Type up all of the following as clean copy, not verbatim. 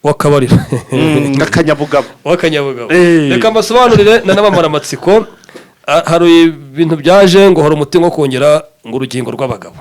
wakabarira akanyabugabo reka mbasobanurire nanabamara amatsiko hari ibintu byaje ngo hari umuti wo kongera ngo urugingo rw'abagabo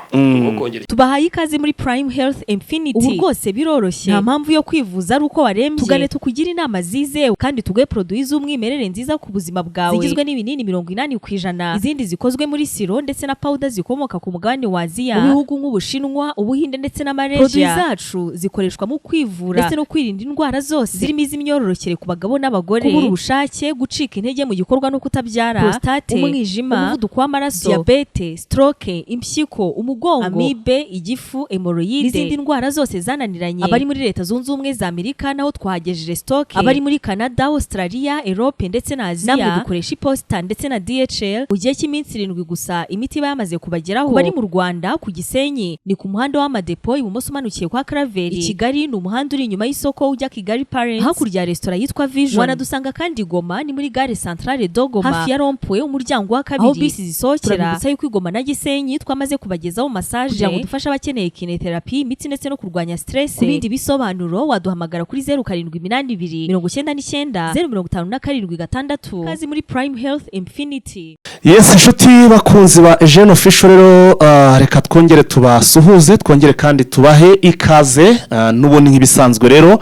tubahaye ikaze muri Prime Health Infinity. Ubu rwose biroroshye, nta mpamvu yo kwivuza ari uko warembye. Tugane tukugira inama zizewe kandi tuguhe produits z'umwimerere nziza ku buzima bwawe, zigizwe n'ibinini 80%, izindi zikozwe muri siro ndetse na powder zikomoka ku mugabane wa Aziya, mu bihugu nk'Ubushinwa, Ubuhinde ndetse na Malaysia. Produits zacu zikoreshwa mu kwivura ndetse no kwirinda indwara zose zirimo iz'imyororokere ku bagabo n'abagore, kubura ubushake, gucika intege mu gikorwa no kutabyara, prostate, umwijima, umuvuduko w'amaraso, diabete, stroke, impyiko, umugongo, amibe, igifu, hemorrhoide n'izindi ndwara zose zananiranye. Abari muri Leta Zunze Ubumwe za Amerika naho twahagejeje stock, abari muri Canada, Australia, Europe ndetse na Aziya namwe dukoresha iposita ndetse na DHL mu gihe cy'iminsi 7 gusa imiti bayamaze kubageraho. Bari mu Rwanda ku Gisenyi ni ku muhanda w'amadepo ibumoso umanukiye kwa Claver. I Kigali ni umuhanda uri inyuma y'isoko ujya Kigali Parents, hakurya ya restaurant yitwa Vision. Wanadusanga kandi Goma ni muri gare centrale Dogoma hafi ya Rompwe umuryango wa kabiri aho bisi zisohokera. Turabibutsa yuko Igoma na Gisenyi twamaze kubagezaho massage kugira ngo dufashe abakeneye kinetherapy, imiti ndetse no kurwanya stress. Kubindi bisobanuro waduhamagara kuri 0782 99 057 kazi muri Prime Health Infinity. Yes, inshuti bakunzi ba Eugene Official rero reka twongere tubasuhuze, twongere kandi tubahe ikaze n'ubundi nk'ibisanzwe rero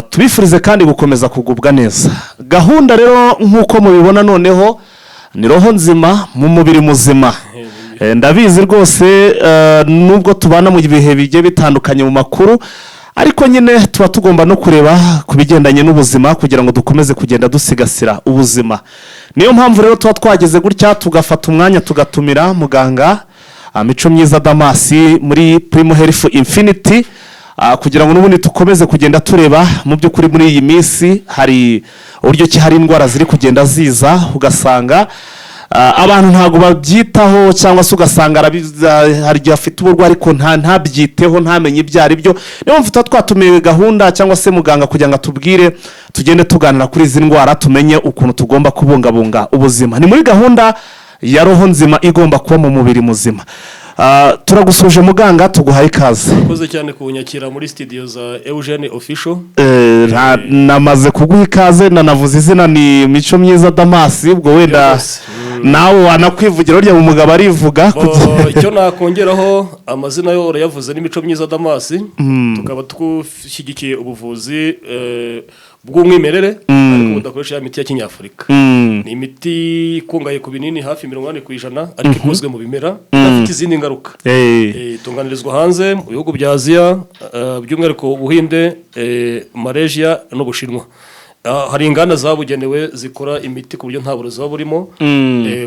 tubifurize kandi gukomeza kugubwa neza. Gahunda rero nk'uko mubibona noneho ni roho nzima mu mubiri muzima. Ndabizi rwose nubwo tubana mu bihe bigiye bitandukanye mu makuru, ariko nyine tuba tugomba no kureba kubigendanye n'ubuzima kugira ngo dukomeze kugenda dusigasira ubuzima. Niyo mpamvu rero tuba twageze gutya tugafata umwanya tugatumira muganga Mico Myiza Damasi muri Prime Health Infinity kugira ngo n'ubundi tukomeze kugenda tureba mu by'ukuri muri iyi minsi hari uburyo ki hari indwara ziri kugenda ziza ugasanga abantu ntago babyitaho cyangwa se ugasanga hari gihe afite uburwayi ariko ntabyiteho ntamenye ibyari byo. Niyo mfite twatumiye gahunda cyangwa se muganga kugira ngo atubwire tugende tuganira kuri izi ndwara tumenye ukuntu tugomba kubungabunga ubuzima. Ni muri gahunda ya roho nzima igomba kuba mu mubiri muzima. Turagusuje muganga tuguhaye ikaze. Koze cyane kunyakira muri studio za Eugene Official. Namaze kuguha ikaze nanavuze izina ni Mico Myiza Damasi, ubwo wenda nawe wanakwivugira urya mu mugabo arivuga. Icyo nakongeraho amazina yo urayavuze ni Mico Myiza Damasi, tukaba twushyigikiye ubuvuzi bw'umwimerere ariko budakoresha imiti ya Kinyafurika. Ni imiti ikungahaye ku binini hafi 80% ariko ikozwe mu bimera afite izindi ngaruka. Tunganirizwa hanze mu bihugu bya Aziya by'umwihariko Ubuhinde, Malaysia n'Ubushinwa. Hari inganda zabugenewe zikora imiti ku buryo nta burozi burimo,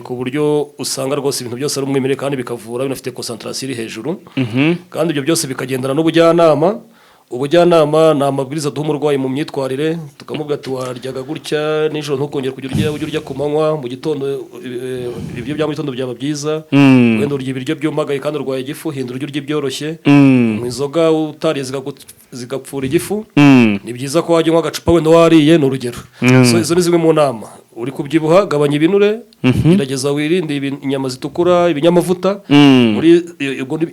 ku buryo usanga rwose ibintu byose ari umwimerere kandi bikavura binafite concentration iri hejuru. Kandi ibyo byose bikagendana n'ubujyanama. Ubujyanama ni amabwiriza duha umurwayi mu myitwarire, tukamubwira ati waryaga gutya nijoro ntukongere kujya urya ku manywa, mu gitondo ibyo bya mu gitondo byaba byiza, wenda urya ibiryo byumagaye kandi urwaye igifu hindura urya ibyoroshye, mu inzoga utariye zigapfura igifu, ni byiza ko wajya unywa agacupa wenda wariye, ni urugero. Izo ni zimwe mu nama. Uri kubyibuha gabanya ibinure, gerageza wirinde inyama zitukura, ibinyamavuta, muri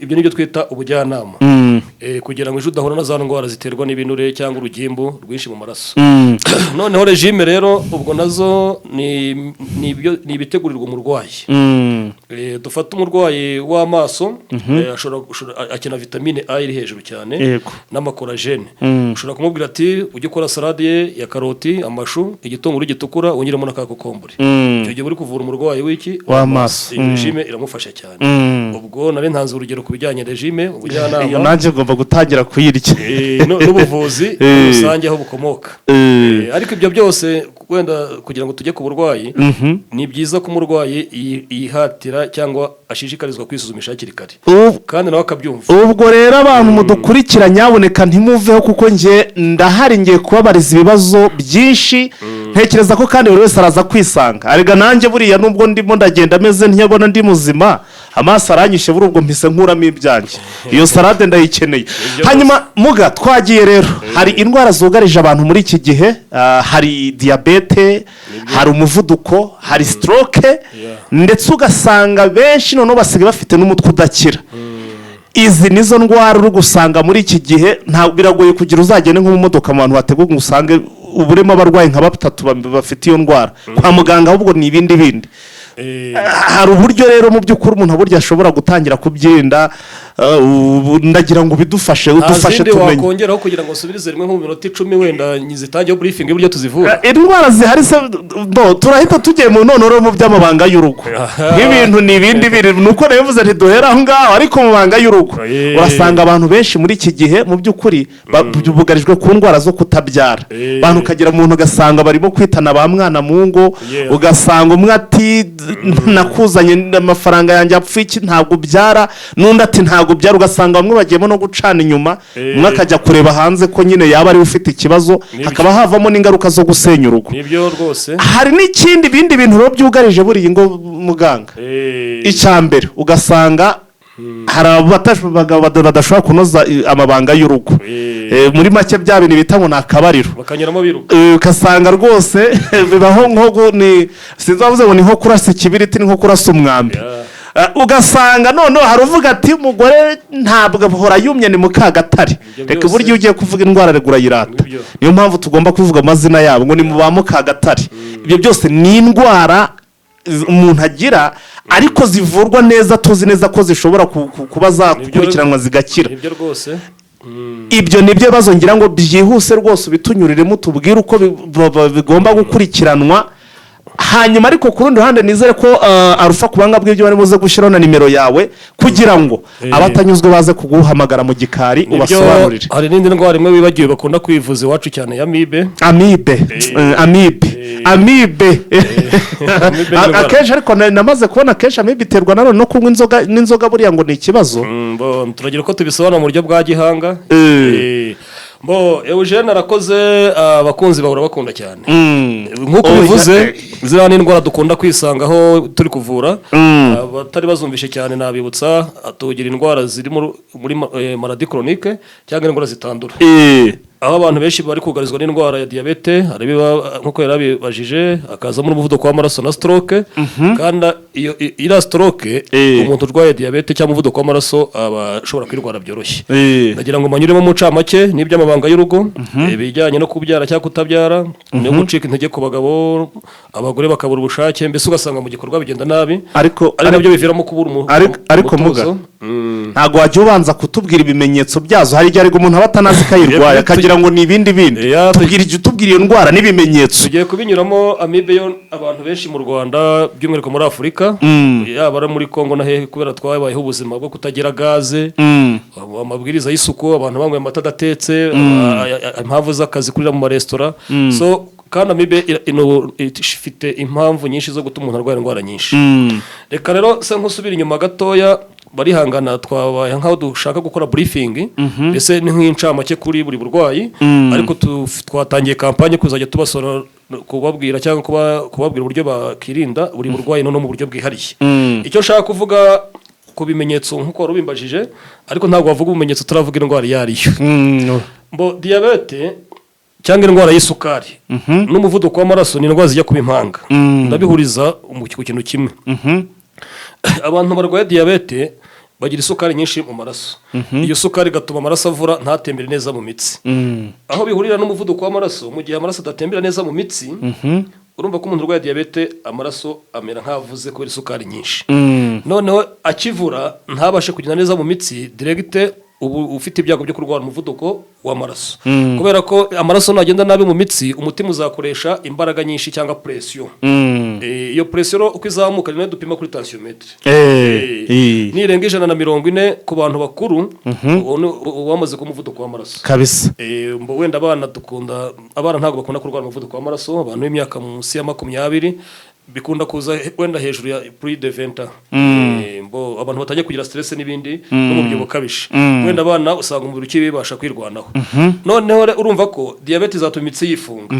ibyo nibyo twita ubujyanama, kugira ngo ejo udahura na za ndwara ziterwa n'ibinure cyangwa urugimbu rwinshi mu maraso. Noneho regime rero ubwo nazo ni ibitegurirwa umurwayi. Dufata umurwayi w'amaso akena vitamine A iri hejuru cyane n'amakoragene. Ushobora kumubwira ati ujye ukora salade ya karoti, amashu, igitunguru gitukura wongeramo n'akakokombure. Icyo gihe uri kuvura umurwayi w'iki w'amaso. Regime iramufasha cyane. Ubwo nari ntanze urugero ku bijyanye regime ubujyanama. Iyo nanjye ngomba gutangira kuyirya. N'ubuvuzi rusange aho bukomoka. Ariko ibyo byose wenda kugira ngo tujye ku burwayi ni byiza ko umurwayi yihatira cyangwa ashishikarizwa kwisuzumisha hakiri kare kandi nawe akabyumva. Ubwo rero abantu mudukurikira nyaboneka ntimuveho kuko ndahari ngiye kubabariza ibibazo byinshi, ntekereza ko kandi buri wese araza kwisanga. Arega nanjye buriya nubwo ndimo ndagenda ameze ntiyabona ndi muzima, amaso aranyishe buri ubwo mpise nkuramo ibyanjye. Iyo salade ndayikeneye. Hanyuma muga twagiye rero hari indwara zugarije abantu muri iki gihe, hari diabete, hari umuvuduko, hari stroke, ndetse ugasanga benshi none basigaye bafite n'umutwe udakira. izi nizo ndwara uri gusanga muri iki gihe biragoye kugira uzagende nko mu modoka mu bantu bateguye ngo usange uburemo abarwayi nka batatu bafite iyo ndwara kwa muganga ahubwo ni ibindi bindi. hari uburyo rero mu by'ukuri umuntu burya ashobora gutangira kubyirinda. Ndagira ngo bidufashe udufashe tumenye wakongeraho kugira ngo usubirize rimwe nko mu minota 10 wenda nyizitangiye briefing y'uburyo tuzivura. Indwara zihari se turahita tugiye mu nonoro mu by'amabanga y'urugo nk'ibintu n'ibindi biri nuko navuze nti duhera aho ngaho ariko mu mabanga y'urugo urasanga abantu benshi muri iki gihe mu by'ukuri bugarijwe ku ndwara zo kutabyara. Abantu kagira umuntu ugasanga barimo kwitana ba mwana mu ngo ugasanga umwe ati nakuzanye amafaranga yanjye apfa iki ntabwo byara n'undi ati ntabwo byara ugasanga bamwe bagiyemo no gucana inyuma umwe akajya kureba hanze ko nyine yaba ari ufite ikibazo hakaba havamo n'ingaruka zo gusenya urugo. Nibyo rwose hari n'ikindi bindi bintu rero byugarije buriya ngo muganga icyambere ugasanga hari abagabo badashobora kunoza amabanga y'urugo muri make bya bintu bita ngo nakabariro bakanyuramo biruka ukasanga rwose bibaho nko ni sinzavuze ngo ni nko kurasa ikibiriti ni nko kurasa umwambi. Ugasanga none hari uvuga ati umugore ntabwo ahora yumye ni mukagatare reka buryo ugiye kuvuga indwara regura yirata niyo mpamvu tugomba kuvuga amazina yabo ngo ni mu ba mukagatare. Ibyo byose ni indwara umuntu agira ariko zivurwa neza tuzi neza ko zishobora kuba zakurikiranwa zigakira. Ibyo rwose ibyo nibyo bazongera ngo byihuse rwose ubitunyuriremo tubwire uko bigomba gukurikiranwa. Hanyuma ariko ku rundi ruhande nizere ko arufa kubanga bw'ibyo bari buze gushyiraho na nimero yawe kugira ngo abatanyuzwe baze kuguhamagara mu gikari ubasobanurire. Hari n'indi ndwara imwe wibagiwe bakunda kwivuza iwacu cyane ya amibe akenshi ariko namaze kubona akenshi amibe iterwa nanone no kunywa n'inzoga buriya ngo ni ikibazo. Turagira ko tubisobanura mu buryo bwa gihanga. Eugene arakoze abakunzi bahora bakunda cyane nk'uko bivuze ziriya ni indwara dukunda kwisangaho turi kuvura abatari bazumvishe cyane nabibutsa tugira indwara ziri muri maladie chronique cyangwa indwara zitandura aho abantu benshi bari kugarizwa n'indwara ya diabete hari nkuko yarabibajije akazamo n'umuvuduko w'amaraso na stroke kandi ira stroke umuntu urwaye diabete cyangwa umuvuduko w'amaraso aba ashobora kwirwara byoroshye. Nagira ngo manyuremo mu camake n'iby'amabanga y'urugo bijyanye no kubyara cyangwa kutabyara no gucika intege ku bagabo abagore bakabura ubushake mbese ugasanga mu gikorwa bigenda nabi ariko nabyo biviramo kubura ariko muga ntago wajya ubanza kutubwira ibimenyetso byazo hari igihe ariko umuntu aba atanazi kayirwaye akagira ngo ni ibindi tubwira iyo ndwara n'ibimenyetso tugiye kubinyuramo. Amibe yo abantu benshi mu Rwanda by'umwihariko muri Afurika yaba ari muri Kongo na hehe kubera twabayeho ubuzima bwo kutagira gaze amabwiriza y'isuku abantu banywe amata adatetse impamvu z'akazi kurira mu maresitora so kandi amibe ifite impamvu nyinshi zo gutuma umuntu arwara indwara nyinshi. Reka rero se nkusubira inyuma gatoya barihangana twabaye nkaho dushaka gukora briefing ese ni nk'incamake kuri buri burwayi ariko twatangiye kampanye kuzajya tubasora kubabwira cyangwa kubabwira uburyo bakirinda buri burwayi no mu buryo bwihariye. Icyo nshaka kuvuga ku bimenyetso nkuko wari ubimbajije ariko ntabwo wavuga ubumenyetso turavuga indwara yariyo diabete cyangwa indwara y'isukari n'umuvuduko w'amaraso ni indwara zijya kuba impanga ndabihuriza ku kintu kimwe. Abantu barwaye diabete bagira isukari nyinshi mu maraso iyo sukari gatuma amaraso avura ntatembere neza mu mitsi aho bihurira n'umuvuduko w'amaraso mu gihe amaraso adatembera neza mu mitsi urumva ko umuntu urwaye diabete amaraso amera nkavuze kubera isukari nyinshi noneho akivura ntabashe kugenda neza mu mitsi directe ubu ufite ibyago byo kurwara umuvuduko w'amaraso kubera ko amaraso nagenda nabi mu mitsi umutima uzakoresha imbaraga nyinshi cyangwa pression iyo pression uko izamuka ni dupima kuri tensiometre nirenga 140 ku bantu bakuru wamaze ku muvuduko w'amaraso kabisa. Wenda abana ntabwo bakunda kurwara umuvuduko w'amaraso abantu b'imyaka munsi ya 20 bikunda kuza wenda hejuru ya plus de 20 ans abantu batajya kugira stress n'ibindi no mu byo bukabishe wenda abana usanga umubiri ukibibasha kwirwanaho noneho urumva ko diabete zatuma imitsi yifunga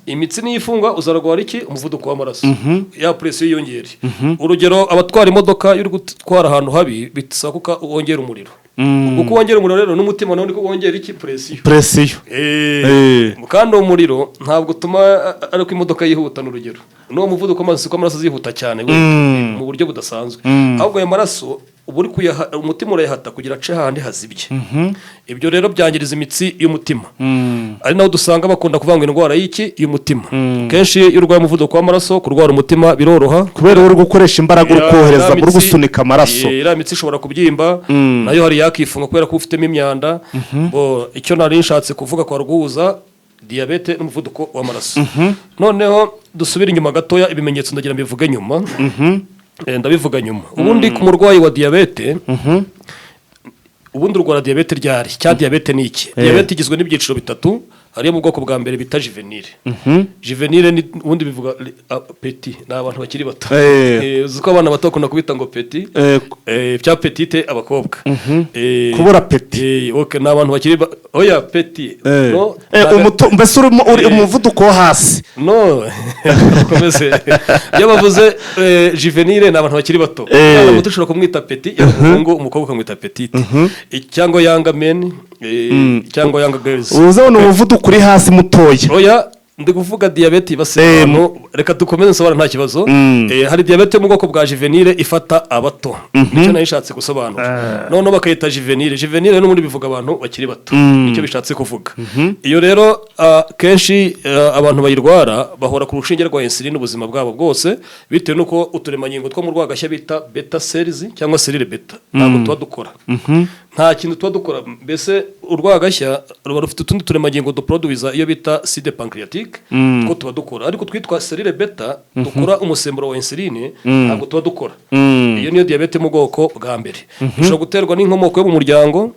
imitsi niyifunga uzarwara iki umuvuduko w'amaraso ya pression yiyongera urugero abatwara imodoka y'uri gutwara ahantu habi bisakuka wongera umuriro uko wongera umuriro rero n'umutima nawe niko wongera iki pression kandi umuriro ntabwo utuma ariko imodoka yihuta n'urugero no muvuduko w'amaraso zihuta cyane mu buryo budasanzwe ahubwo ayo maraso uba uri umutima urayahata kugira ace hahandi hazibye. Ibyo rero byangiriza imitsi y'umutima. Ari naho dusanga bakunda kuvanga indwara y'umutima. Kenshi iyo urwaye umuvuduko w'amaraso, kurwara umutima biroroha kubera uri gukoresha imbaraga uri kohereza uri gusunika amaraso. Iriya mitsi ishobora kubyimba, nayo hari yakifunga kubera ko ufitemo imyanda. Icyo nari nshatse kuvuga kwa rwuza diyabete n'umuvuduko w'amaraso. Noneho dusubira inyuma gatoya, ibimenyetso ndagira mbivuge nyuma. Ndabivuga nyuma. Ubundi ku murwayi wa diyabete, ubundi urwara diyabete ryari? Cya diyabete ni iki? Diyabete igizwe n'ibyiciro bitatu. Hariyo mu bwoko bwa mbere bita juvenile. Juvenile ni ubundi bivuga petit, ni abantu bakiri bato. Uzi ko abana bato bakunda kubita ngo petit. Bya petite abakobwa. Kubura petit. Okay, ni abantu bakiri oya petit. No. Mbese uri umuvuduko wo hasi. No. Komeze. Iyo bavuze juvenile ni abantu bakiri bato. Abana bato ushobora kumwita petit, y'umuhungu, umukobwa ukamwita petite. Cyangwa young men, cyangwa young girls. Uzabona umuvuduko kuri hasi mutoya. Oya, ndi kuvuga diyabete ibasebano. Reka dukomeze nsobara nta kibazo. Hari diyabete mu bwoko bwa juvenile ifata abato. Nicyo nayishatse gusobanura. Noneho bakayita juvenile. Juvenile n'ubundi bivuga abantu bakiri bato. Nicyo bishatse kuvuga. Iyo rero kenshi abantu bayirwara bahora ku rushinge rwa insuline ubuzima bwabo bwose, bitewe nuko uturemangingo two mu rwagashya bita beta cells cyangwa cellule beta ntabwo tuba dukora. Nta kintu tuba dukora. Mbese urwagashya ruba rufite utundi turemangingo duproduiza iyo bita acide pancreatique two tuba dukora, ariko twitwa cellule beta dukora umusemburo wa insuline ntabwo tuba dukora. Iyo niyo diyabete mu bwoko bwa mbere. Ishobora guterwa n'inkomoko yo mu muryango,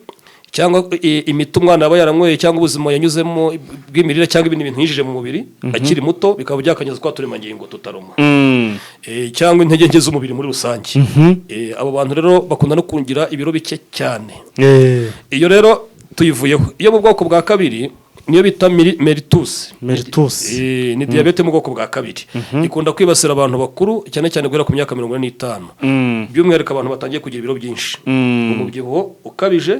cyangwa imiti umwana aba yaranyweye, cyangwa ubuzima yanyuzemo bw'imirire, cyangwa ibindi bintu yinjije mu mubiri akiri muto bikaba byakanyuza kwa turemangingo tutaruma, cyangwa intege nke z'umubiri muri rusange. Abo bantu rero bakunda no kugira ibiro bike cyane. Iyo rero tuyivuyeho. Iyo mu bwoko bwa kabiri niyo bita mellitus. Ni diyabete mu bwoko bwa kabiri. Ikunda kwibasira abantu bakuru, cyane cyane guhera ku myaka 45. By'umwihariko abantu batangiye kugira ibiro byinshi, umubyibuho ukabije,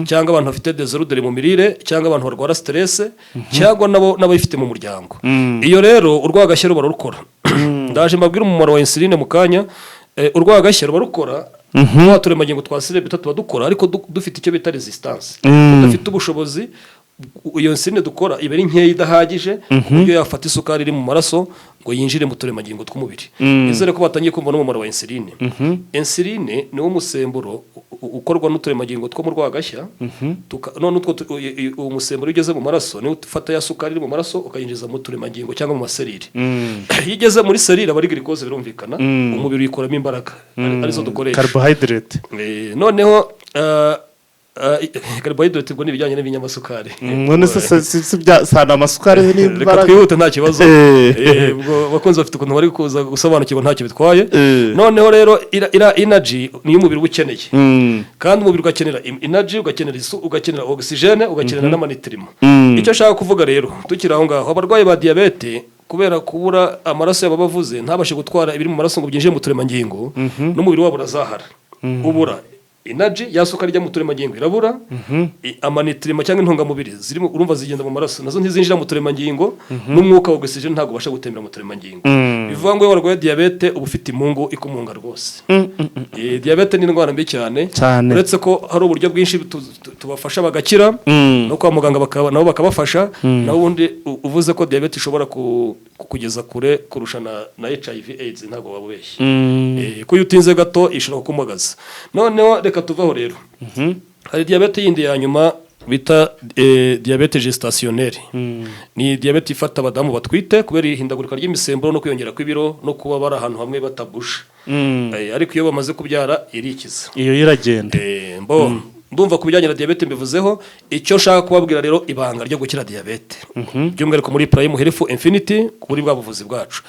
cyangwa abantu bafite désordre mu mirire, cyangwa abantu barwara stress, cyangwa n'ababifite mu muryango. Iyo rero urwagashya ruba rukora. Ndaje mbabwira umumaro wa insuline mu kanya. Urwagashya ruba rukora, turemangingo twa cellule beta tuba dukora, ariko dufite icyo bita resistance. Dufite ubushobozi. Iyo insuline dukora iba ari nkeya idahagije ku buryo yafata isukari iri mu maraso ngo yinjire mu turemangingo tw'umubiri. Nizere ko batangiye kumva n'umumaro wa insuline. Insuline ni wo musemburo ukorwa n'uturemangingo two mu rwagashya. None uwo musemburo ugeze mu maraso niwo ufata ya sukari iri mu maraso ukayinjiza mu turemangingo cyangwa mu maserire. Iyo igeze muri serire aba ari glucose, birumvikana, umubiri uyikoramo imbaraga arizo dukoresha, carbohydrate. Noneho carbohydrate ubwo n'ibijyanye n'ibinyamasukari. None se sana amasukari n'imbaraga. Reka twihute nta kibazo. Ubwo bakunze bafite ukuntu bari kuza gusobanukirwa ntacyo bitwaye. Noneho rero energy niyo umubiri ukeneye. Kandi umubiri ugakenera energy, ugakenera oxygene, ugakenera n'amanitrima. Icyo ashaka kuvuga rero tukiri aho ngaho, abarwayi ba diyabete kubera kubura amaraso yabo bavuze ntabashe gutwara ibiri mu maraso ngo byinjire mu turemangingo, n'umubiri wabo urazahara. Ubura energy yasukari ijya mu turemangingo irabura, amanitrima cyangwa intungamubiri zirimo urumva zigenda mu maraso nazo ntizinjira mu turemangingo, n'umwuka wa oxygene ntabwo ubasha gutembera mu turemangingo. Bivuga ngo iyo warwaye diyabete uba ufite imungu ikumunga rwose. Diyabete ni indwara mbi cyane, uretse ko hari uburyo bwinshi tubafasha bagakira, no kwa muganga nabo bakabafasha. Naho ubundi uvuze ko diyabete ishobora kugeza kure kurusha na HIV AIDS ntabwo wabubeshye. Ko iyo utinze gato ishobora kukumagaza. Noneho reka tuvaho rero. Hari diyabete yindi ya nyuma bita diyabete gestationnelle. Ni diyabete ifata abadamu batwite kubera ihindagurika ry'imisemburo no kwiyongera kw'ibiro no kuba bari ahantu hamwe batabusha. Ariko iyo bamaze kubyara irikiza. Iyo iragenda. Ndumva ku bijyanye na diyabete mbivuzeho. Icyo nshaka kubabwira rero ibanga ryo gukira diyabete, by'umwihariko muri Prime Health Infinity kuri bwa buvuzi bwacu.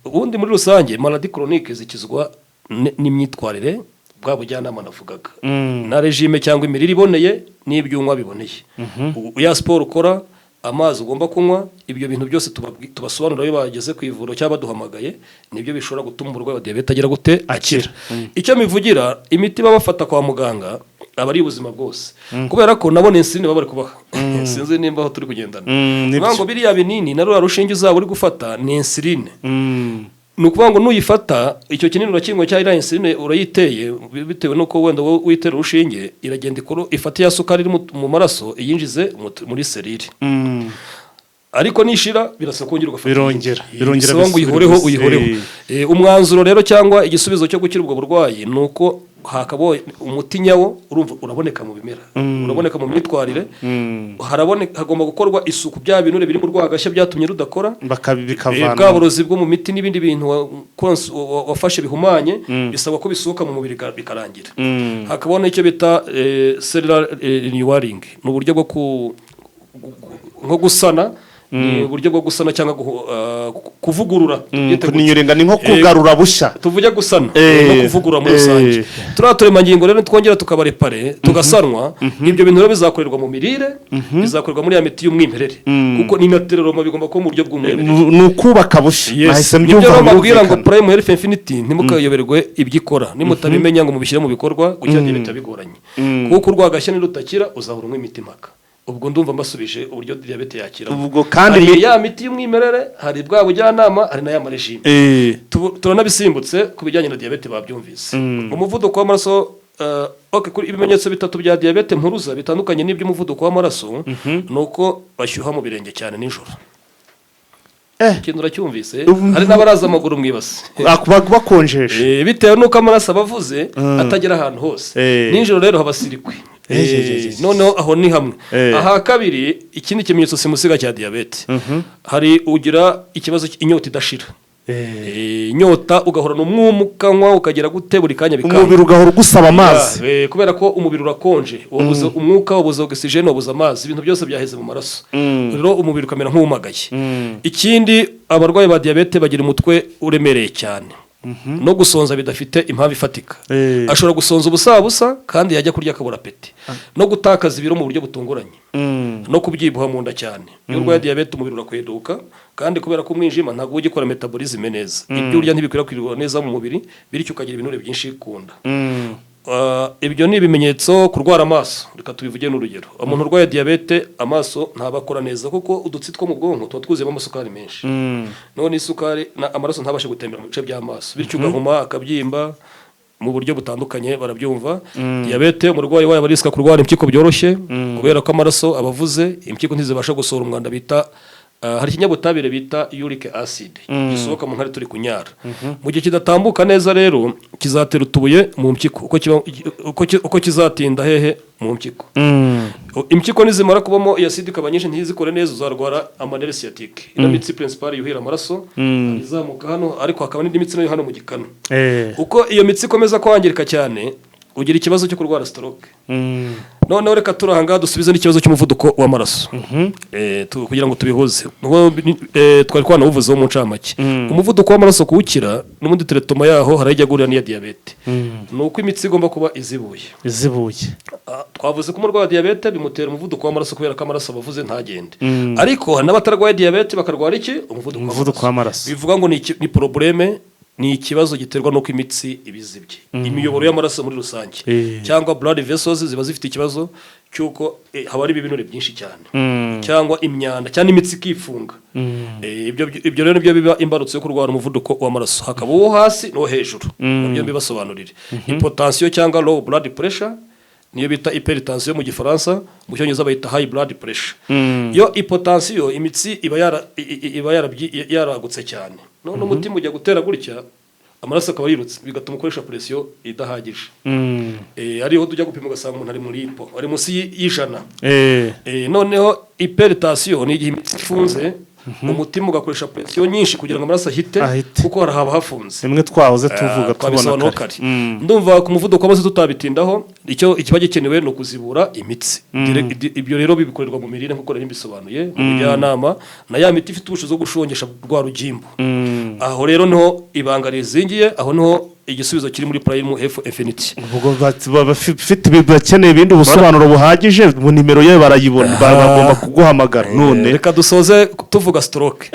Ubundi muri rusange maladie chronique zikizwa n'imyitwarire, bwa bujyanama navugaga, na regime cyangwa imirire iboneye n'ibyunywa biboneye. Ya siporo ukora, amazi ugomba kunywa, ibyo bintu byose tubasobanurira iyo bageze ku ivuriro cyangwa baduhamagaye, nibyo bishobora gutuma umurwayi wa diyabete agira gute akira. Icyo mivugira, imiti baba bafata kwa muganga aba ari ubuzima bwose, kubera ko nabone insuline baba bari kubaha. Sinzi nimba aho turi kugendana. Ngo biriya binini na rura rushinge uzaba uri gufata ni insuline. ni ukuvuga ngo nuyifata icyo kinini urakinywa cya iriya insuline urayiteye bitewe n'uko wenda wowe witera urushinge iragenda ifata ya sukari iri mu maraso iyinjize muri serire ariko nishira birasa kongera ugafata birongera ngo uyihoreho umwanzuro rero cyangwa igisubizo cyo gukira ubwo burwayi ni uko hakabo umuti nyawo uraboneka mu bimera uraboneka mu myitwarire hagomba gukorwa isuku bya binure biri mu rwagashya byatumye rudakora bikavana bwaburozi bwo mu miti n'ibindi bintu wafashe bihumanye bisabwa ko bisohoka mu mubiri bikarangira hakabaho n'icyo bita cellular renewing ni uburyo bwo nko gusana ni uburyo bwo gusana cyangwa kuvugurura kuniyurenga ni nko kugarura bushya tuvuge gusana no kuvugurura muri rusange turiya turemangingo rero twongera tukabarepare tugasanwa ibyo bintu rero bizakorerwa mu mirire bizakorerwa muri ya miti y'umwimerere kuko ni natureroma bigomba kuba mu buryo bw'umwimerere ni ukubaka bushya nahise mbyumva mubwira ngo Prime Health Infinity ntimukayoberwe ibyo ikora nimutabimenya ngo mubishyire mu bikorwa gukira diyabete bigoranye kuko urwagashya nirutakira uzahura unywa imiti mpaka ubwo ndumva mbasubije uburyo diyabete yakira ubwo kandi ya miti y'umwimerere hari bwa bujyanama hari na ya marejime turanabisimbutse ku bijyanye na diyabete babyumvise umuvuduko w'amaraso ibimenyetso bitatu bya diyabete mpuruza bitandukanye n'iby'umuvuduko w'amaraso ni uko bashyuha mu birenge cyane nijoro ikintu uracyumvise hari n'abaraza amaguru mu ibase bakonjesha bitewe n'uko amaraso abavuze atagera ahantu hose nijoro rero habasirikwe noneho aho ni hamwe aha kabiri ikindi kimenyetso simusiga cya diyabete hari ugira ikibazo inyota idashira inyota ugahorana umwuma ukanywa ukagera gute buri kanya bikanga umubiri ugahora ugusaba amazi kubera ko umubiri urakonje wabuze umwuka wabuze ogisijeni wabuze amazi ibintu byose byaheze mu maraso rero umubiri ukamera nk'uwumagaye ikindi abarwayi ba diyabete bagira umutwe uremereye cyane no gusonza bidafite impamvu ifatika ashobora gusonza ubusa kandi yajya kurya akabura apeti no gutakaza ibiro mu buryo butunguranye no kubyibuha mu nda cyane iyo urwaye diyabete umubiri urakweduka kandi kubera ko umwijima ntabwo ujya ukora metabolisme neza ibyo urya ntibikwirakwirwa neza mu mubiri bityo ukagira ibinure byinshi ku nda ibyo ni ibimenyetso kurwara amaso reka tubivuge n'urugero umuntu urwaye diyabete amaso ntabakora neza kuko udutsi two mu bwonko tuba twuzuyemo amasukari menshi none isukari amaraso ntabashe gutembera mu bice by'amaso bityo ugahuma akabyimba mu buryo butandukanye barabyumva diyabete umurwayi wayo barisika kurwara impyiko byoroshye kubera ko amaraso abavuze impyiko ntizibasha gusohora umwanda bita hari ikinyabutabire bita uric acid gisohoka mu nkari turi kunyara mu gihe kidatambuka neza rero kizatera utubuye mu mpyiko uko kizatinda hehe mu mpyiko impyiko nizimara kubamo iyo acid ikaba nyinshi ntizikore neza uzarwara amanere sciatique ino mitsi principale yuhira amaraso izamuka hano ariko hakaba n'indi mitsi nayo hano mu gikanu uko iyo mitsi ikomeza kwangirika cyane ugira ikibazo cyo kurwara stroke noneho reka turahanga dusubize n'ikibazo cy'umuvuduko w'amaraso kugira ngo tubihuze twari twanabuvuzeho mu ncamake umuvuduko w'amaraso kuwukira n'ubundi teretoma yaho harajya gurira n'iya diyabete ni uko imitsi igomba kuba izibuye twavuze ko umurwayi wa diyabete bimutera umuvuduko w'amaraso kubera ko amaraso abavuze ntagende ariko hari n'abatarwaye diyabete bakarwara iki umuvuduko w'amaraso bivuga ngo ni probleme ni ikibazo giterwa n'uko imitsi ibizibye imiyoboro y'amaraso muri rusange cyangwa blood vessels ziba zifite ikibazo cy'uko haba ari ibinure byinshi cyane cyangwa imyanda cyangwa imitsi ikifunga ibyo rero nibyo biba imbarutso yo kurwara umuvuduko w'amaraso hakaba uwo hasi n'uwo hejuru nabyo mbibasobanurire hypotension cyangwa low blood pressure niyo bita hypertension mu gifaransa mu cyongereza bayita high blood pressure yo hypotension imitsi iba yaragutse cyane none umutima ujya gutera gutya amaraso akaba yirutse bigatuma ukoresha presiyo idahagije ariho tujya gupima ugasanga umuntu ari muri hipo ari munsi y'ijana noneho hypertension ni igihe imitsi ifunze umutima ugakoresha presiyo nyinshi kugira ngo amaraso ahite kuko haba hafunze rimwe twahoze tuvuga tubona kare ndumva ku muvuduko w'amaraso tutabitindaho icyo ikiba gikenewe ni ukuzibura imitsi ibyo rero bibikorerwa mu mirire nk'uko nari mbisobanuye mu bijyanama na ya miti ifite ubushobozi bwo gushongesha rwa rugimbu aho rero niho ibanga rizingiye aho niho igisubizo kiri muri Prime Health Infinity ubwo bafite bakeneye ibindi busobanuro buhagije mu nimero yayo barayibona bagomba kuguhamagara none reka dusoze tuvuga stroke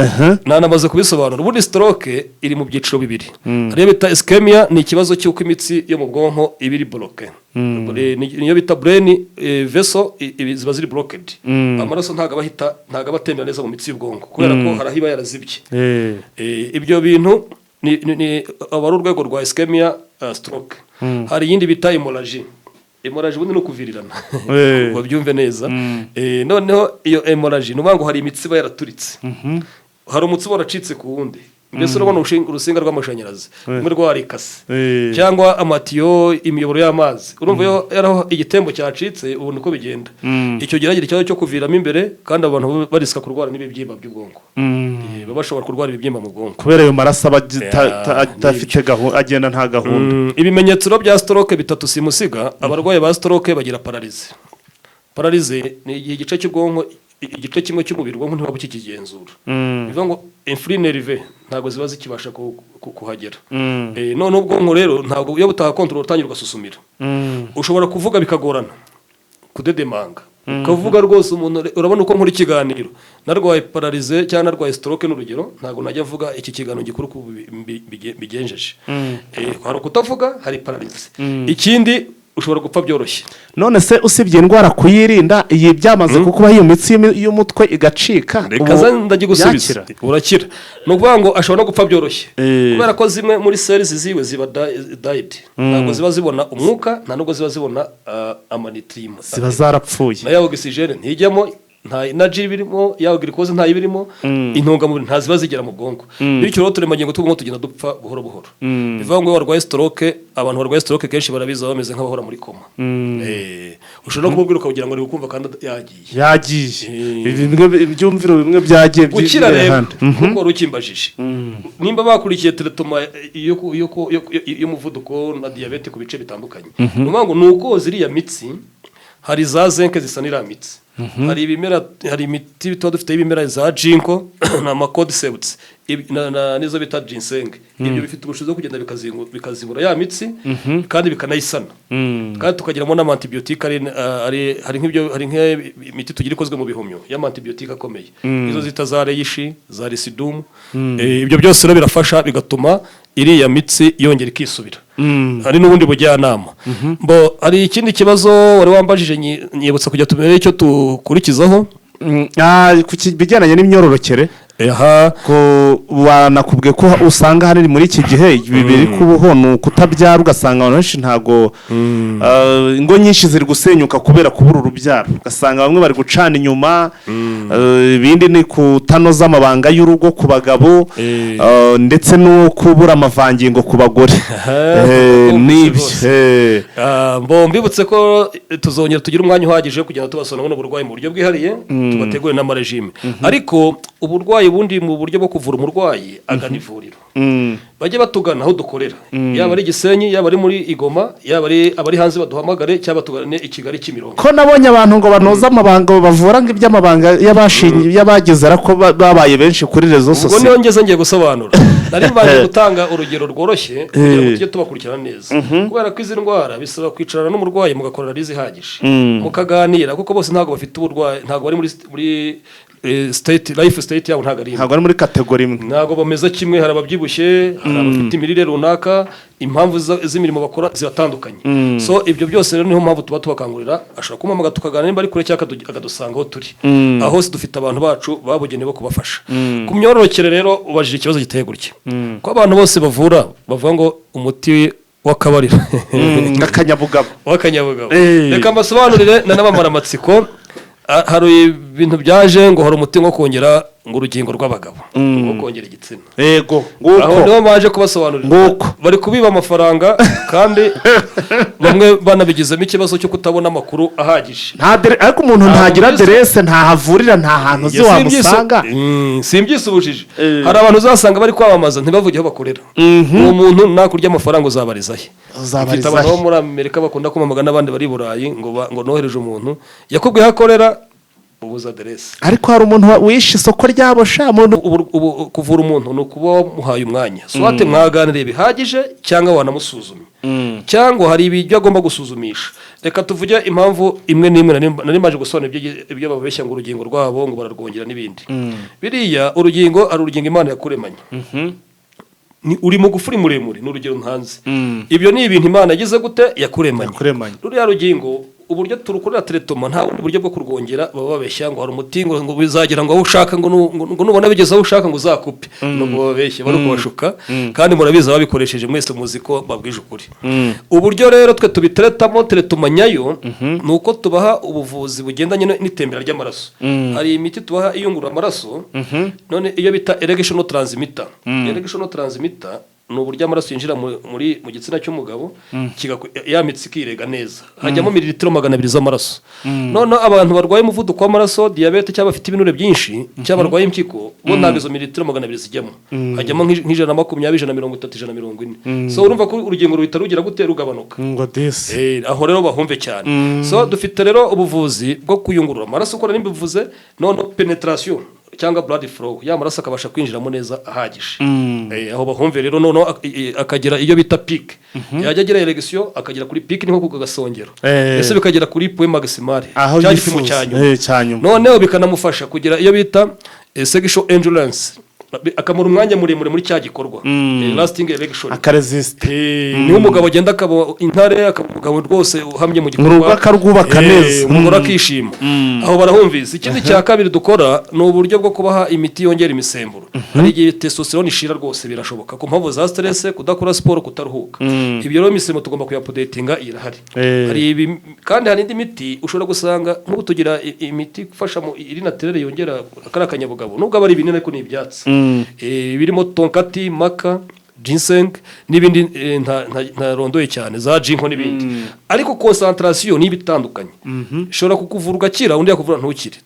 namaze kubisobanura ubundi stroke iri mu byiciro bibiri hariyo bita ischemia ni ikibazo cy'uko imitsi yo mu bwonko ibiri bloke niyo bita brain vessel ziba ziri blocked amaraso ntago abatembera neza mu mitsi y'ubwonko kubera ko harahiba yarazibye ibyo bintu aba ari urwego rwa ischemia stroke. Hari iyindi bita hemorrhage ubundi no kuvirirana ngo byumve neza. Noneho iyo hemorrhage ni ngo hari imitsi iba yaraturitse, hari umutsi waracitse ku wundi, mbese urabona urusinga rw'amashanyarazi rumwe rwarikase cyangwa amatiyo, imiyoboro y'amazi, urumva yaraho igitembo cyacitse, ubu niko bigenda. Icyo giragira ikibazo cyo kuviramo imbere, kandi abantu barisika kurwara n'ibibyimba by'ubwonko, baba bashobora kurwara ibibyimba mu bwonko kubera ayo maraso aba adafite agenda nta gahunda. Ibimenyetso bya stroke bitatu simusiga. Abarwayi ba stroke bagira pararize. Pararize ni igice cy'ubwonko, igice kimwe cy'umubiri ubwonko ntiba bukikigenzura, bivuga ngo influx nerveux ntabwo ziba zikibasha kuhagera. None ubwonko rero ntabwo iyo butahakontorora utangira ugasusumira, ushobora kuvuga bikagorana, kudedemanga ukavuga rwose. Umuntu urabona uko nkora ikiganiro narwaye pararize cyangwa narwaye stroke n'urugero, ntabwo najya avuga iki kiganiro gikuru ku bigenjeje. Hari ukutavuga, hari pararize. Ikindi ushobora gupfa byoroshye. None se usibye indwara kuyirinda, iyi byamaze kukuba iyo mitsi y'umutwe igacika, reka ndagigusubiza, urakira. No kuvuga ngo ashobora no gupfa byoroshye kubera ko zimwe muri cells ziwe ziba died, ntabwo ziba zibona umwuka, nta nubwo ziba zibona amanitrima, ziba zarapfuye, na ya oxygene ntijyamo, nta energy birimo, ya glucose nta ibirimo, intungamubiri nta ziba zigera mu bwonko. Bityo rero turemangingo tugomba tugenda dupfa buhoro buhoro. Bivuga ngo warwaye stroke, abantu barwaye stroke kenshi barabiza bameze nk'abahora muri koma. Ushobora kumubwira ukagira ngo ari gukumva kandi yagiye bimwe byumviro bimwe byagiye gukira rero kuko rukimbajije. Nimba bakurikiye teletoma y'umuvuduko na diabete ku bice bitandukanye, nuvuga ngo nuko ziriya mitsi hari za zinc zisanira mitsi, hari ibimera, hari imiti bitwa dufite ibimera za ginkgo na cordyceps nizo bita ginseng. Ibyo bifite ubushobozi bwo kugenda bikazibura ya mitsi kandi bikanayisana, kandi tukagiramo n'amantibiotique. Hari nk'imiti tugira ikozwe mu bihumyo y'amantibiotique akomeye, izo zita za reishi, za residum. Ibyo byose rero birafasha, bigatuma iriya mitsi yongera ikisubira. Hari n'ubundi bujyanama. Hari ikindi kibazo wari wambajije, nyibutsa kujya tumere icyo tukurikizaho ku bijyanye n'imyororokere. Ko wanakubwiye ko usanga hari muri iki gihe bibiri kubuho ni ukutabyara, ugasanga abantu benshi ntago ingo nyinshi ziri gusenyuka kubera kubura urubyaro, ugasanga bamwe bari gucana inyuma, ibindi ni kutanoza amabanga y'urugo ku bagabo, ndetse no kubura amavangingo ku bagore. Mbibutse ko tuzongera tugira umwanya uhagije kugira ngo tubasonane n'uburwayi mu buryo bwihariye, tubategure n'amarejime. Ariko uburwayi bundi mu buryo bwo kuvura umurwayi agana ivuriro, bajye batugana aho dukorera, yaba ari Gisenyi, yaba ari muri Igoma, yaba ari abari hanze baduhamagare, cyangwa tugane i Kigali Kimironko. Ko nabonye abantu ngo banoza amabanga bavura ngo iby'amabanga y'abagize ariko babaye benshi kuri rezo sosiyo. Ubwo niyo ngeze ngiye gusobanura, nari mbaje gutanga urugero rworoshye kugira ngo tujye tubakurikirana neza, kubera ko izi ndwara bisaba kwicarana n'umurwayi mugakorana rizihagije, mukaganira, kuko bose ntago bafite uburwayi, ntago bari muri life state yabo, ntago ari muri kategori imwe, ntago bameze kimwe. Hari ababyibushye, hari abafite imirire runaka, impamvu z'imirimo bakora ziratandukanye. So ibyo byose rero niho mpamvu tuba tubakangurira, ashobora kumamaga tukaganira nimba ari kure cyangwa akadusanga aho turi. Aho se dufite abantu bacu babugenewe kubafasha. Ku myororokere rero ubajije ikibazo giteye gutya, ko abantu bose bavura bavuga ngo umuti w'akabariro akanyabugabo reka mbasobanurire n'abamara amatsiko. Hari ibintu byaje ngo hari umuti wo kongera ngo urugingo rw'abagabo, ngo kongera igitsina. Yego, aho niho baje kubasobanurira, bari kubiba amafaranga kandi bamwe banabigizemo ikibazo cyo kutabona amakuru ahagije. Ariko umuntu ntagira aderese, ntahavurira, nta hantu zo wamusanga. Simbyisubujije, hari abantu uzasanga bari kwamamaza ntibavuge aho bakorera. Uwo muntu nakurya amafaranga uzabarizahe. Ufite abantu bo muri Amerika bakunda kumamaga n'abandi bari i Burayi ngo nohereje umuntu yakubwiye aho akorera, ubuza aderese. Ariko hari umuntu wishe isoko ryabo sha. Kuvura umuntu ni ukuba wamuhaye umwanya, swate mwaganiriye bihagije cyangwa wanamusuzumye, cyangwa hari ibyo agomba gusuzumisha. Reka tuvuge impamvu imwe n'imwe nari maje gusobanura ibyo babeshya ngo urugingo rwabo ngo bararwongera n'ibindi. Biriya urugingo ari urugingo Imana yakuremanye, uri mu gufuri muremure, n'urugero ntanze. Ibyo ni ibintu Imana yagize gute yakuremanye. Ruriya rugingo uburyo turukorera teretoma nta bundi buryo bwo kurwongera baba babeshya ngo hari umuti ngo bizagira ngo aho ushaka ngo nubona bigeze aho ushaka ngo uzakupe nubwo babeshya bari kubashuka kandi murabizi ababikoresheje mwese muzi ko babwije ukuri uburyo rero twe tubiteretamo teretoma nyayo ni uko tubaha ubuvuzi bugendanye n'itembera ry'amaraso hari imiti tubaha iyungurura amaraso none iyo bita erection transmitter ni uburyo amaraso yinjira mu gitsina cy'umugabo ya mitsi ikirega neza hajyamo mililitiro 200 z'amaraso noneho abantu barwaye umuvuduko w'amaraso diyabete cyangwa bafite ibinure byinshi cyangwa barwaye impyiko bo ntabwo izo mililitiro 200 zijyamo hajyamo nk'ijana 20 ijana 30 ijana 40 so urumva ko urugingo ruhita rugira gute rugabanuka aho rero bahumve cyane so dufite rero ubuvuzi bwo kuyungurura amaraso ukora n'imbivuze none penetration cyangwa blood flow ya maraso akabasha kwinjiramo neza ahagije aho bahumve rero none akagira iyo bita peak yajya agira erection akagera kuri peak niko kugasongero ese bikagera kuri point maximal cya gipimo cyanyu noneho bikanamufasha kugira iyo bita sexual endurance akamara umwanya muremure muri cya gikorwa lasting erection akaresist niyo umugabo agenda akaba intare akabugabo rwose uhamye mu gikorwa urugo akarwubaka neza umugore akishima aho barahumvise ikindi cya kabiri dukora ni uburyo bwo kubaha imiti yongera imisemburo hari igihe testosterone ishira rwose birashoboka ku mpamvu za stress kudakora siporo kutaruhuka ibyo rero imisemburo tugomba kuyapodatinga irahari hari kandi hari indi miti ushobora gusanga nk'ubu tugira imiti gufasha mu iri naturelle yongera akarakanyabugabo nubwo abari ibinini ariko ni ibyatsi birimo tonkati maka ginseng n'ibindi ntarondoye cyane za jinko n'ibindi ariko concentration niba itandukanye ishobora kukuvura ugakira undi yakuvura ntukire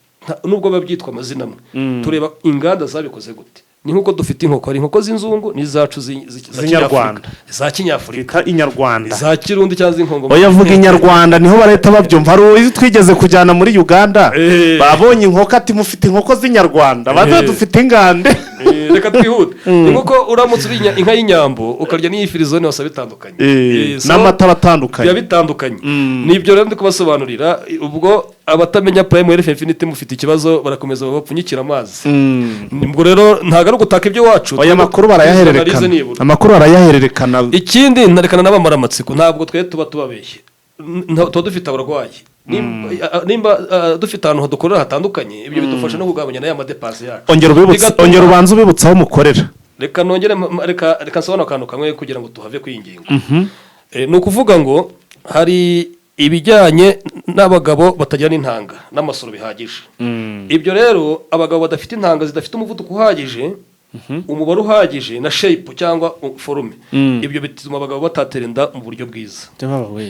nubwo babyitwa amazina amwe tureba inganda zabikoze gute ni nkuko dufite inkoko hari inkoko z'inzungu n'izacu z'inyarwanda za kinyafurika inyarwanda za kirundi cyangwa z'inkongo oya vuga inyarwanda niho bareta babyumva hari uzi twigeze kujyana muri Uganda babonye inkoko ati mufite inkoko z'inyarwanda baza dufite ingande reka twihute inkoko uramutse urinya inka y'inyambo ukarya n'iyifirizone wasa bitandukanye n'amata batandukanye bitandukanye nibyo rero ndi kubasobanurira ubwo abatamenya Prime Health Infinity mufite ikibazo barakomeza babapfunyikira amazi nibwo rero ntago ari gutaka ibyo wacu aya makuru barayahererekana ikindi ntarekana n'abamara amatsiko ntabwo twe tuba tubabeshye tuba dufite abarwayi nimba dufite ahantu dukorera hatandukanye ibyo bidufasha no kugabanya n'aya madepanse yacu ongera ubanza ubibutsa aho mukorera reka nongere reka nsobanura akantu kamwe kugira ngo tuhave kwinginga ni ukuvuga ngo hari ibijyanye n'abagabo batagira n'intanga n'amasoro bihagije ibyo rero abagabo badafite intanga zidafite umuvuduko uhagije umubare uhagije na shape cyangwa forume ibyo bituma abagabo batatera inda mu buryo bwiza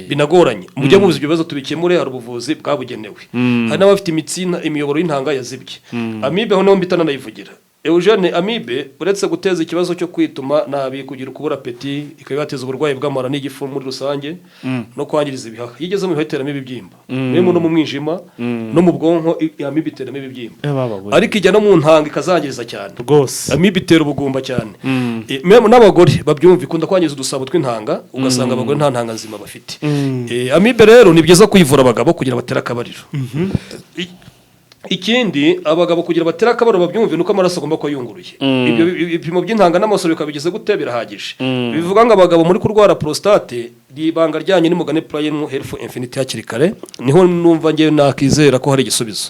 binagoranye mujye muzi ibyo bibazo tubikemure hari ubuvuzi bwabugenewe hari n'abafite imitsi imiyoboro y'intanga yazibye amibe ho niho mbitana nayivugira Eugene amibe uretse guteza ikibazo cyo kwituma nabi kugira kubura apeti ikabateza uburwayi bw'amara n'igifu muri rusange no kwangiriza ibihaha yigeze mu bihatera ibibyimba no mu mwijima no mu bwonko amibe itera ibibyimba ariko ijya no mu ntanga ikazangiriza cyane rwose amibe itera ubugumba cyane meme n'abagore babyumva ikunda kwangiriza udusabo tw'intanga ugasanga abagore nta ntanga nzima bafite amibe rero ni byiza kuyivura abagabo kugira batera akabariro ikindi abagabo kugira batera akabaro babyumve nuko amaraso agomba kuba yunguruye ibyo bipimo by'intanga n'amasoro bikabigeze gute birahagije bivuga ngo abagabo muri kurwara prostate ibanga ryanye n'umugane Prime Health Infinity hakiri kare niho numva ngewe nakizera ko hari igisubizo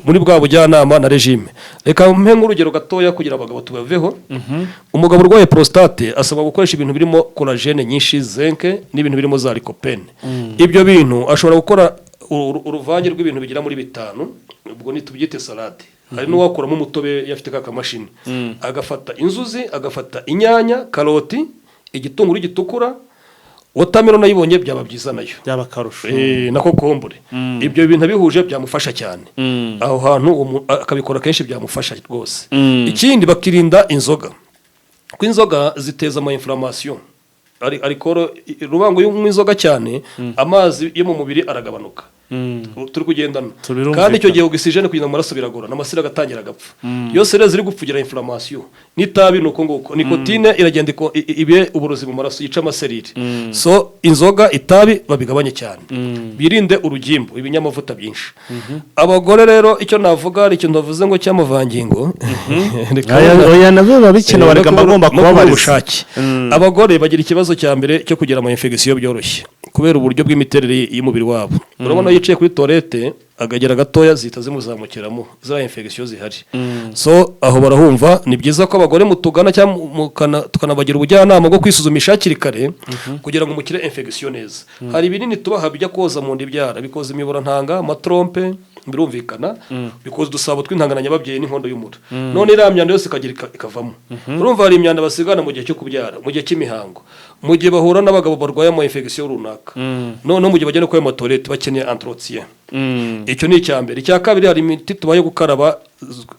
muri bwa bujyanama na regime reka mpe nk'urugero gatoya kugira abagabo tubaveho umugabo urwaye prostate asaba gukoresha ibintu birimo collagen nyinshi zinc n'ibintu birimo za lycopene ibyo bintu ashobora gukora uruvange rw'ibintu bigira muri 5 ubwo nitubyite salade hari n'uwakoramo umutobe yafite ka kamashini agafata inzuzi agafata inyanya karoti igitunguru gitukura watermelon nayibonye byaba byiza nayo byaba karusho nako kombure ibyo bintu bihuje byamufasha cyane aho hantu akabikora kenshi byamufasha rwose ikindi bakirinda inzoga ko inzoga ziteza ama inflammation ariko rubango y'inzoga cyane amazi yo mu mubiri aragabanuka turi kugendana kandi icyo gihe oxygene kugenda mu maraso biragora n'amasira agatangira agapfa yose rero ziri gupfugira inflammation n'itabi nuko nguko nikotine iragenda ibe uburozi mu maraso yica amaserire so inzoga itabi babigabanye cyane birinde urugimbo ibinyamavuta byinshi abagore rero icyo navuga ari icyo ndavuze ngo cy'amavangingo oya nabyo babikina barega bagomba kuba bari ubushake abagore bagira ikibazo cya mbere cyo kugira ama infection byoroshye kubera uburyo bw'imiterere y'umubiri wabo. Urabona yicaye kuri toilette agagera gatoya zihita zimuzamukiramo za infection zihari. So aho barahumva ni byiza ko abagore mutugana cyangwa tukanabagira ubujyanama bwo kwisuzumisha hakiri kare kugira ngo mukire infection neza. Hari ibinini tubaha bijya koza mu nda ibyara, bikoza imibura ntanga, amatrompe, birumvikana, bikoza udusabo tw'intanga na nyababyeyi n'inkondo y'umura. None iriya myanda yose ikagira ikavamo. Urumva hari imyanda basigana mu gihe cyo kubyara, mu gihe cy'imihango, mu gihe bahura n'abagabo barwaye ama infection runaka, none mu gihe bagenda kwa toilette bakeneye entretien. Icyo ni icyambere. Icya kabiri hari imiti tubaye gukaraba,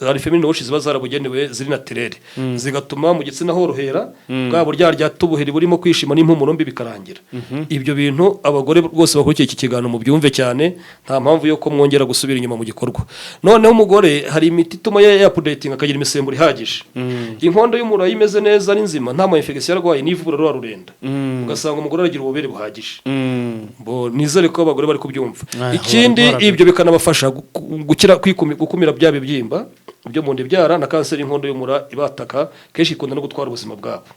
hari feminine wash ziba zarabugenewe ziri naturelle zigatuma mu gitsina horohera bwa burya rya tubuheri burimo kwishima n'impumuro mbi bikarangira. Ibyo bintu abagore bose bakurikiye iki kiganiro mu byumve cyane, nta mpamvu yo ko mwongera gusubira inyuma mu gikorwa. Noneho umugore hari imiti ituma ya updating akagira imisemburo ihagije. Inkondo y'umura imeze neza ari nzima, nta ma infection yarwaye n'ivura rwa rurenda, ugasanga umugore aragira ububere buhagije. Bo nizere ko abagore bari kubyumva. Ikindi ibyo bikanabafasha gukumira bya bibyimba byo mu nda ibyara na kanseri y'inkondo y'umura ibataka kenshi ikunda no gutwara ubuzima bwabo.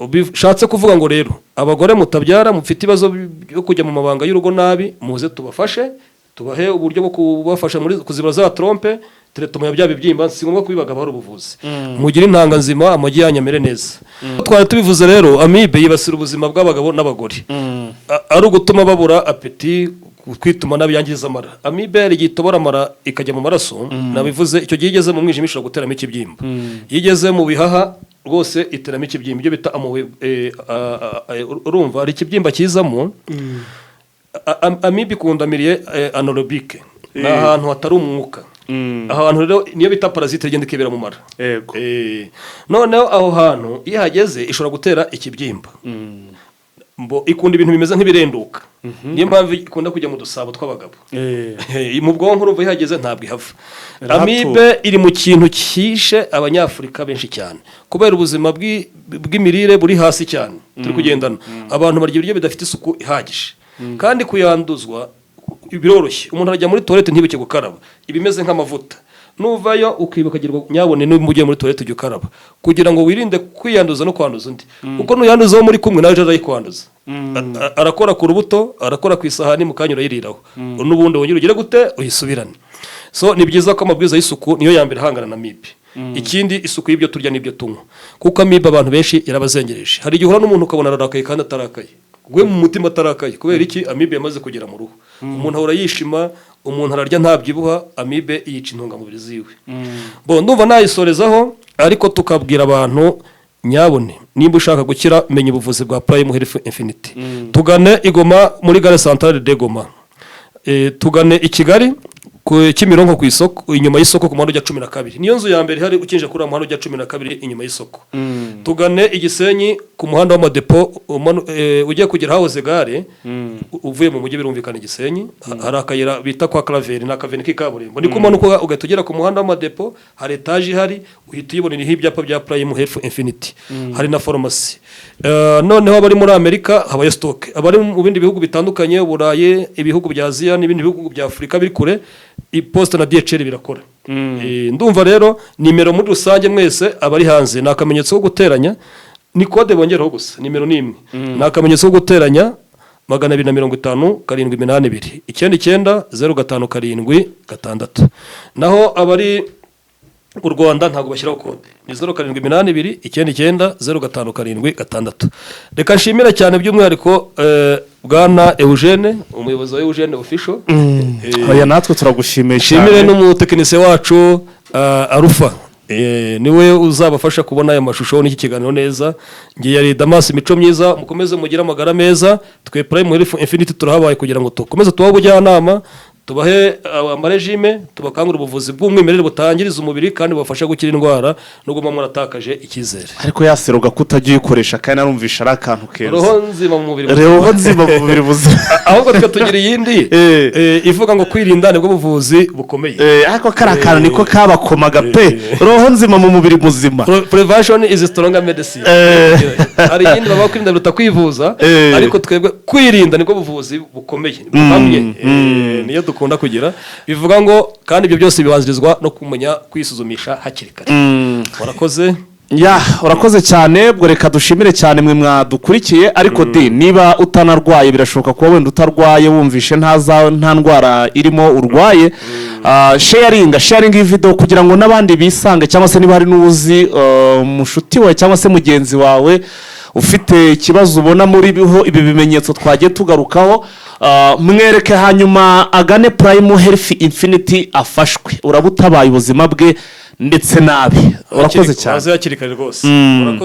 Bishatse kuvuga ngo rero abagore mutabyara mufite ibibazo byo kujya mu mabanga y'urugo nabi, muze tubafashe, tubahe uburyo bwo kubafasha muri kuzibura za trompe, teretoma ya bya bibyimba, si ngombwa kubibaga bahari ubuvuzi. Mugira intanga nzima, amagi yanyamere neza. Twari tubivuze rero, amibe yibasira ubuzima bw'abagabo n'abagore. Ari ugutuma babura apeti, kwituma n'abyangiza amara. Amibe yari gitobora amara ikajya mu maraso, nabivuze icyo gihe igeze mu mwijima ishobora guteramo ikibyimba. Yigeze mu bihaha rwose iteramo ikibyimba, ibyo bita amowe. Urumva ari ikibyimba kizamo. Amibe ikundamiriye anaerobique, ni ahantu hatari umwuka. Ahantu rero niyo bita parasite igenda ikibera mu mara. Noneho aho hantu iyo hageze ishobora gutera ikibyimba. Mbo ikunda ibintu bimeze nk'ibirenduka. Niyo mpamvu ikunda kujya mu dusabo tw'abagabo. Mu bwonko urumva ihageze ntabwo ihava. Amibe iri mu kintu kishe abanyafurika benshi cyane kubera ubuzima bw'imirire buri hasi cyane. Turi kugendana abantu barya ibiryo bidafite isuku ihagije, kandi kuyanduzwa biroroshye. Umuntu arajya muri toilette ntibuke gukaraba ibimeze nk'amavuta, nuvayo ukibukagirwa nyabone n'umugiye muri toilette ujye ukaraba kugira ngo wirinde kwiyanduza no kwanduza undi. Uko nuyanduza muri kumwe naje arayikwanduza. Arakora ku rubuto, arakora ku isahani mu kanyura yiriraho, n'ubundi wongera ugire gute uyisubirane. So ni byiza ko amabwiza y'isuku niyo yambere hangana na amibe. Ikindi isuku y'ibyo turya n'ibyo tunywa, kuko amibe abantu benshi yarabazengereje. Hari igihe uhura n'umuntu ukabona ararakaye kandi atarakaye, gwe mu mutima atarakaye. Kubera iki? Amibe yamaze kugera mu ruhu. Umuntu ahora yishima, umuntu ararya ntabyibuha, amibe yica intungamubiri ziwe. Bo ndumva nayisorezaho, ariko tukabwira abantu nyabone, nimba ushaka gukira menya ubuvuzi bwa Prime Health Infinity. Tugane Igoma muri Gare Centrale de Goma. Tugane i Kigali ku Kimironko ku isoko, inyuma y'isoko ku muhanda ujya 12. Niyo nzu ya mbere hari ukinje kuri muhanda ujya 12 inyuma y'isoko. Tugane Igisenyi ku muhanda w'amadepo, ugiye kugera hahoze gare, uvuye mu mujyi birumvikana Igisenyi, hari akayira bita kwa Claver na Kaveni k'ikaburimbo. Ni kumanuka ugatugera ku muhanda w'amadepo, hari etage ihari, uhita uyibonera ibyapa bya Prime Health Infinity. Hari na pharmacy. Noneho abari muri Amerika habaye stock, abari mu bindi bihugu bitandukanye, Burayi, ibihugu bya Aziya n'ibindi bihugu bya Afrika biri kure, iposta na DHL birakora. Ndumva rero nimero muri rusange mwese abari hanze nakamenyetso ko guteranya, ni code bongeraho gusa nimero nimwe, nakamenyetso ko guteranya 250 782 99 057 naho abari u Rwanda ntago bashyiraho code ni 0782 99 057 Reka nshimira cyane by'umwihariko Bwana Eugene, umuyobozi wa Eugene official. Oya natwe turagushimiye cyane. Shimire n'umutekinisiye wacu Arufa. Niwe uzabafasha kubona aya mashusho n'iki kiganiro neza. Ngiye yari Damas Mico myiza, mukomeze mugira amagara meza. Twe Prime Health Infinity turahabaye kugira ngo tukomeze tubaho ubujyanama, tubahe amarejime, tubakangura ubuvuzi bw'umwimerere butangiriza umubiri kandi bafasha gukira indwara no guma muratakaje icyizere. Ariko yaseruga kutagiye ukoresha kandi narumvisha ari akantu keza. Roho nzima mu mubiri. Roho nzima mu mubiri buzima. Ahubwo tukagira iyindi ivuga ngo kwirinda nibwo buvuzi bukomeye. Ariko karakantu niko kabakomaga pe. Roho nzima mu mubiri muzima. Prevention is a stronger medicine. Hari iyindi baba kwirinda biruta kwivuza, ariko twebwe kwirinda nibwo buvuzi bukomeye. Buhamye. Niyo dukunda kugira, bivuga ngo kandi ibyo byose bibanzirizwa no kumenya kwisuzumisha hakiri kare. Warakoze. urakoze cyane ubwo reka dushimire cyane mwe mwadukurikiye ariko niba utanarwaye birashoboka kuba wenda utarwaye wumvishe nta ndwara irimo urwaye sharinga iyi video kugira ngo n'abandi bisange cyangwa se niba hari n'uzi mushuti wawe cyangwa se mugenzi wawe ufite ikibazo ubona muri ibi bimenyetso twagiye tugarukaho mwereke hanyuma agane Prime Health Infinity afashwe uraba utabaye ubuzima bwe ndetse nabi urakoze cyane hakiri kare rwose